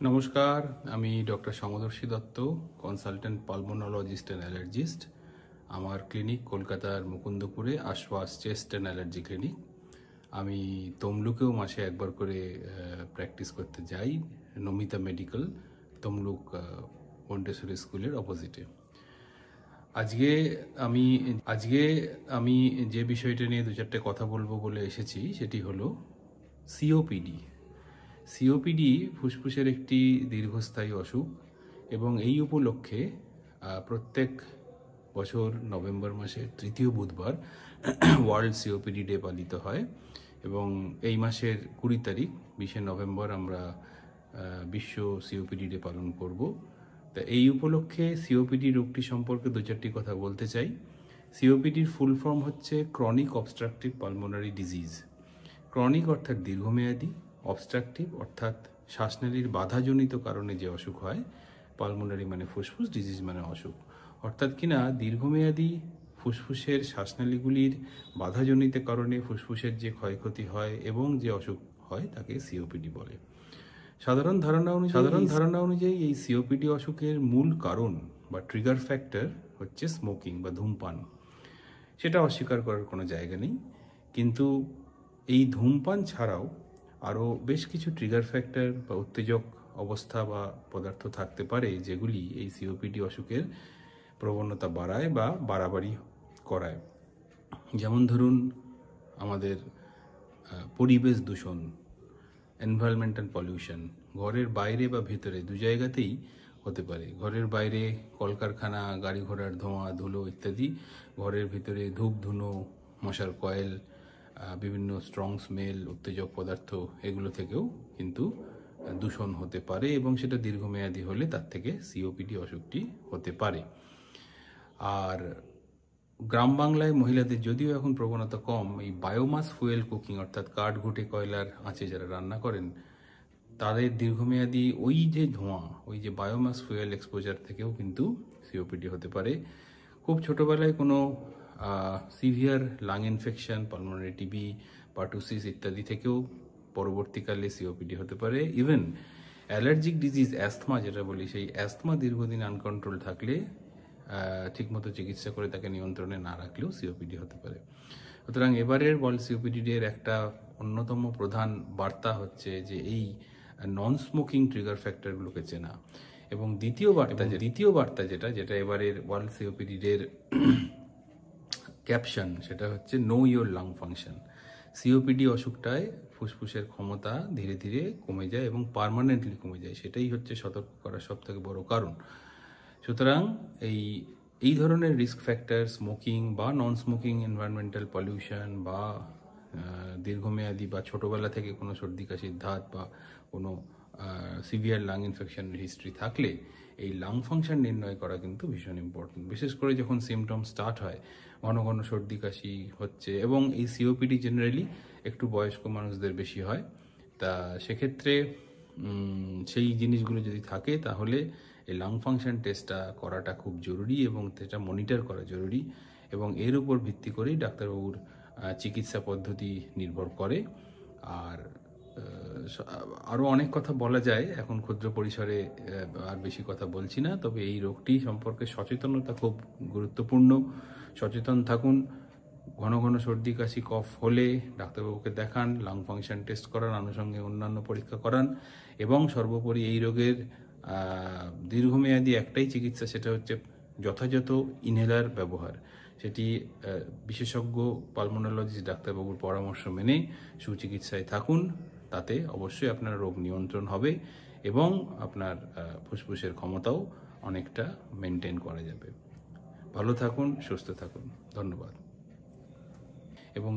নমস্কার, আমি doctor Samadarshi Dutta, consultant pulmonologist and allergist. আমার ক্লিনিক কলকাতার মুকুন্দপুরে আশ্বাস চেস্ট অ্যান্ড অ্যালার্জি ক্লিনিক। আমি তমলুকেও মাসে একবার করে প্র্যাকটিস করতে যাই, নমিতা মেডিকেল, তমলুক মন্টেসরি স্কুলের অপোজিটে। আজকে আমি যে বিষয়টা নিয়ে দু চারটে কথা বলবো বলে এসেছি সেটি হলো সিওপিডি। সিওপিডি ফুসফুসের একটি দীর্ঘস্থায়ী অসুখ এবং এই উপলক্ষে প্রত্যেক বছর নভেম্বর মাসের তৃতীয় বুধবার ওয়ার্ল্ড সিওপিডি ডে পালিত হয় এবং এই মাসের 20 তারিখ 20শে নভেম্বর আমরা বিশ্ব সিওপিডি ডে পালন করব। তা এই উপলক্ষে সিওপিডি রোগটি সম্পর্কে দু চারটি কথা বলতে চাই। সিওপিডির ফুল ফর্ম হচ্ছে chronic obstructive pulmonary disease. Chronic অর্থাৎ দীর্ঘমেয়াদী, অবস্ট্রাকটিভ অর্থাৎ শ্বাসনালীর বাধাজনিত কারণে যে অসুখ হয়, পালমোনারি মানে ফুসফুস, ডিজিজ মানে অসুখ, অর্থাৎ কিনা দীর্ঘমেয়াদী ফুসফুসের শ্বাসনালীগুলির বাধাজনিত কারণে ফুসফুসের যে ক্ষয়ক্ষতি হয় এবং যে অসুখ হয় তাকে সিওপিডি বলে। সাধারণ ধারণা অনুযায়ী এই সিওপিডি অসুখের মূল কারণ বা ট্রিগার ফ্যাক্টর হচ্ছে স্মোকিং বা ধূমপান। সেটা অস্বীকার করার কোনো জায়গা নেই, কিন্তু এই ধূমপান ছাড়াও আরও বেশ কিছু ট্রিগার ফ্যাক্টর বা উত্তেজক অবস্থা বা পদার্থ থাকতে পারে যেগুলি এই সিওপিডি অসুখের প্রবণতা বাড়ায় বা বাড়াবাড়ি করায়। যেমন ধরুন আমাদের পরিবেশ দূষণ, এনভায়রনমেন্টাল পলিউশন, ঘরের বাইরে বা ভেতরে দু জায়গাতেই হতে পারে। ঘরের বাইরে কলকারখানা, গাড়ি ঘোড়ার ধোঁয়া, ধুলো ইত্যাদি, ঘরের ভিতরে ধূপ ধুনো, মশার কয়েল, বিভিন্ন স্ট্রং স্মেল, উত্তেজক পদার্থ, এগুলো থেকেও কিন্তু দূষণ হতে পারে এবং সেটা দীর্ঘমেয়াদী হলে তার থেকে সিওপিডি অসুখটি হতে পারে। আর গ্রাম বাংলায় মহিলাদের যদিও এখন প্রবণতা কম, এই বায়োমাস ফুয়েল কুকিং অর্থাৎ কাঠ ঘুঁটে কয়লার আঁচে যারা রান্না করেন তাদের দীর্ঘমেয়াদী ওই যে ধোঁয়া, ওই যে বায়োমাস ফুয়েল এক্সপোজার থেকেও কিন্তু সিওপিডি হতে পারে। খুব ছোটোবেলায় কোনো severe lung infection, pulmonary TB, pertussis ইত্যাদি থেকেও পরবর্তীকালে সিওপিডি হতে পারে। ইভেন অ্যালার্জিক ডিজিজ, অ্যাস্থমা যেটা বলি, সেই অ্যাস্থমা দীর্ঘদিন আনকন্ট্রোল থাকলে ঠিকমতো চিকিৎসা করে তাকে নিয়ন্ত্রণে না রাখলেও সিওপিডি হতে পারে। সুতরাং এবারের ওয়ার্ল্ড সিওপিডি ডের একটা অন্যতম প্রধান বার্তা হচ্ছে যে এই নন স্মোকিং ট্রিগার ফ্যাক্টরগুলোকে চেনা, এবং দ্বিতীয় বার্তা যেটা এবারের ওয়ার্ল্ড সিওপিডি ডের ক্যাপশন, সেটা হচ্ছে know your lung function. COPD অসুখটায় ফুসফুসের ক্ষমতা ধীরে ধীরে কমে যায় এবং পার্মানেন্টলি কমে যায়, সেটাই হচ্ছে সতর্ক করার সব থেকে বড় কারণ। সুতরাং এই ধরনের রিস্ক ফ্যাক্টর, স্মোকিং বা নন স্মোকিং, এনভায়রনমেন্টাল পলিউশন বা দীর্ঘমেয়াদী বা ছোটোবেলা থেকে কোনো সর্দি কাশির ধাত বা কোনো সিভিয়ার লাং ইনফেকশনের হিস্ট্রি থাকলে এই লাং ফাংশন নির্ণয় করা কিন্তু ভীষণ ইম্পর্টেন্ট। বিশেষ করে যখন সিমটম স্টার্ট হয়, ঘন ঘন সর্দি কাশি হচ্ছে, এবং এই সিওপিডি জেনারেলি একটু বয়স্ক মানুষদের বেশি হয়, তা সেক্ষেত্রে সেই জিনিসগুলো যদি থাকে তাহলে এই লাং ফাংশন টেস্টটা করাটা খুব জরুরি এবং সেটা মনিটর করা জরুরি, এবং এর উপর ভিত্তি করেই ডাক্তারবাবুর চিকিৎসা পদ্ধতি নির্ভর করে। আর আরও অনেক কথা বলা যায়, এখন ক্ষুদ্র পরিসরে আর বেশি কথা বলছি না। তবে এই রোগটি সম্পর্কে সচেতনতা খুব গুরুত্বপূর্ণ। সচেতন থাকুন, ঘন ঘন সর্দি কাশি কফ হলে ডাক্তারবাবুকে দেখান, লাং ফাংশন টেস্ট করান, আনুষঙ্গে অন্যান্য পরীক্ষা করান, এবং সর্বোপরি এই রোগের দীর্ঘমেয়াদী একটাই চিকিৎসা, সেটা হচ্ছে যথাযথ ইনহেলার ব্যবহার। সেটি বিশেষজ্ঞ পালমোনোলজিস্ট ডাক্তারবাবুর পরামর্শ মেনে সুচিকিৎসায় থাকুন, তাতে অবশ্যই আপনার রোগ নিয়ন্ত্রণ হবে এবং আপনার ফুসফুসের ক্ষমতাও অনেকটা মেনটেন করা যাবে। ভালো থাকুন, সুস্থ থাকুন, ধন্যবাদ। এবং